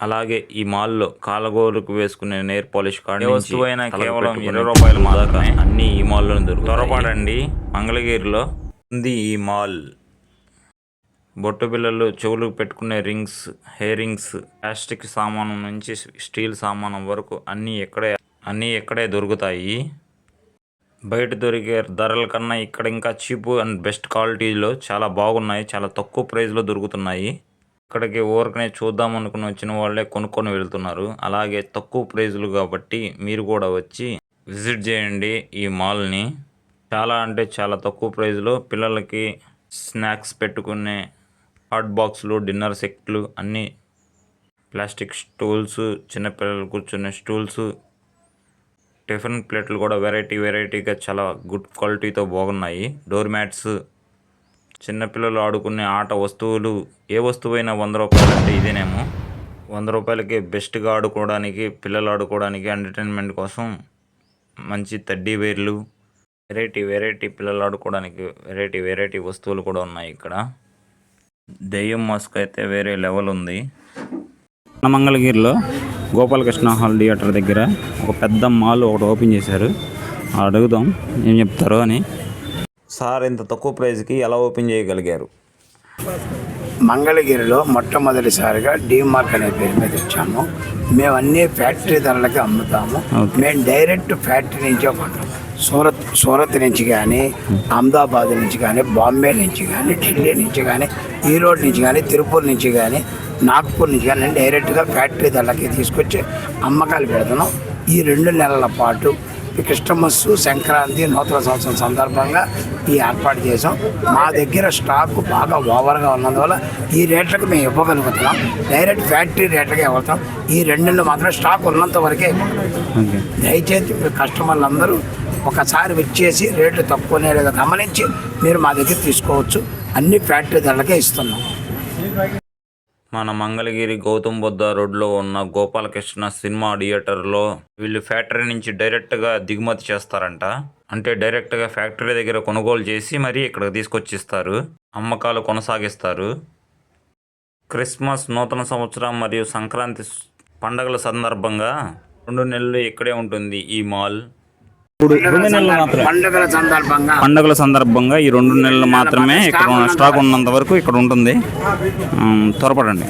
అలాగే ఈ మాల్లో కాలగోరుకు వేసుకునే నెయిల్ పాలిష్ కాడ నుంచి వస్తువైనా కేవలం 20 రూపాయలు మాత్రమే అన్ని ఈ మాల్లోనే దొరుకుతాయి. త్వరపడండి, మంగళగిరిలో ఉంది ఈ మాల్. బొట్టు బిళ్ళలు, చెవులకు పెట్టుకునే రింగ్స్, హెయిర్ రింగ్స్, ప్లాస్టిక్ సామానం నుంచి స్టీల్ సామానం వరకు అన్నీ ఇక్కడే దొరుకుతాయి. బయట దొరికే ధరల కన్నా ఇక్కడ ఇంకా చీప్ అండ్ బెస్ట్ క్వాలిటీలో చాలా బాగున్నాయి. చాలా తక్కువ ప్రైస్లో దొరుకుతున్నాయి. ఇక్కడికి ఊరికనే చూద్దాం అనుకుని వచ్చిన వాళ్ళే కొనుక్కొని వెళ్తున్నారు. అలాగే తక్కువ ప్రైజులు కాబట్టి మీరు కూడా వచ్చి విజిట్ చేయండి ఈ మాల్ని. చాలా అంటే చాలా తక్కువ ప్రైజ్లో పిల్లలకి స్నాక్స్ పెట్టుకునే హాట్ బాక్సులు, డిన్నర్ సెట్లు, అన్నీ ప్లాస్టిక్ స్టూల్స్, చిన్నపిల్లలు కూర్చునే స్టూల్స్, టిఫిన్ ప్లేట్లు కూడా వెరైటీగా చాలా గుడ్ క్వాలిటీతో బాగున్నాయి. డోర్ మ్యాట్స్, చిన్నపిల్లలు ఆడుకునే ఆట వస్తువులు, ఏ వస్తువైనా 100 రూపాయలు అంటే ఇదేనేమో. 100 రూపాయలకి బెస్ట్గా ఆడుకోవడానికి, పిల్లలు ఆడుకోవడానికి, ఎంటర్టైన్మెంట్ కోసం మంచి టెడ్డీ బేర్లు, వెరైటీ పిల్లలు ఆడుకోవడానికి వెరైటీ వస్తువులు కూడా ఉన్నాయి ఇక్కడ. దెయ్యం మాస్క్ అయితే వేరే లెవెల్ ఉంది. మన మంగళగిరిలో గోపాలకృష్ణ హాల్ థియేటర్ దగ్గర ఒక పెద్ద మాల్ ఒకటి ఓపెన్ చేశారు. అడుగుదాం ఏం చెప్తారో అని. సార్, ఇంత తక్కువ ప్రైస్కి ఎలా ఓపెన్ చేయగలిగారు? మంగళగిరిలో మొట్టమొదటిసారిగా డీమార్ట్ అనే పేరు మీద వచ్చాము. మేము అన్ని ఫ్యాక్టరీ ధరలకి అమ్ముతాము. మేము డైరెక్ట్ ఫ్యాక్టరీ నుంచే కొంటాం. సూరత్ నుంచి కానీ, అహ్మదాబాద్ నుంచి కానీ, బాంబే నుంచి కానీ, ఢిల్లీ నుంచి కానీ, ఈరోడ్ నుంచి కానీ, తిరుపూర్ నుంచి కానీ, నాగ్పూర్ నుంచి కానీ డైరెక్ట్గా ఫ్యాక్టరీ ధరలకి తీసుకొచ్చి అమ్మకాలు పెడుతున్నాం. ఈ 2 నెలల పాటు క్రిస్టమస్, సంక్రాంతి, నూతన సంవత్సరం సందర్భంగా ఈ ఏర్పాటు చేసాం. మా దగ్గర స్టాక్ బాగా ఓవర్గా ఉన్నందువల్ల ఈ రేట్లకు మేము ఇవ్వగలుగుతున్నాం. డైరెక్ట్ ఫ్యాక్టరీ రేట్లకే ఇవ్వతాం. ఈ 2 నెలలు మాత్రం స్టాక్ ఉన్నంత వరకే ఇవ్వగలుగుతాం. దయచేసి కస్టమర్లు అందరూ ఒకసారి వచ్చేసి రేట్లు తక్కువనే లేదా గమనించి మీరు మా దగ్గర తీసుకోవచ్చు. అన్ని ఫ్యాక్టరీ ధరలకే ఇస్తున్నాం. మన మంగళగిరి గౌతమ్ బుద్ధ రోడ్లో ఉన్న గోపాలకృష్ణ సినిమా థియేటర్లో వీళ్ళు ఫ్యాక్టరీ నుంచి డైరెక్ట్గా దిగుమతి చేస్తారంట. అంటే డైరెక్ట్గా ఫ్యాక్టరీ దగ్గర కొనుగోలు చేసి మరీ ఇక్కడికి తీసుకొచ్చిస్తారు. అమ్మకాలు కొనసాగిస్తారు. క్రిస్మస్, నూతన సంవత్సరం మరియు సంక్రాంతి పండగల సందర్భంగా 2 నెలలు ఇక్కడే ఉంటుంది ఈ మాల్. పండుగల సందర్భంగా ఈ 2 నెలలు మాత్రమే ఇక్కడ స్టాక్ ఉన్నంత వరకు ఇక్కడ ఉంటుంది. త్వరపడండి.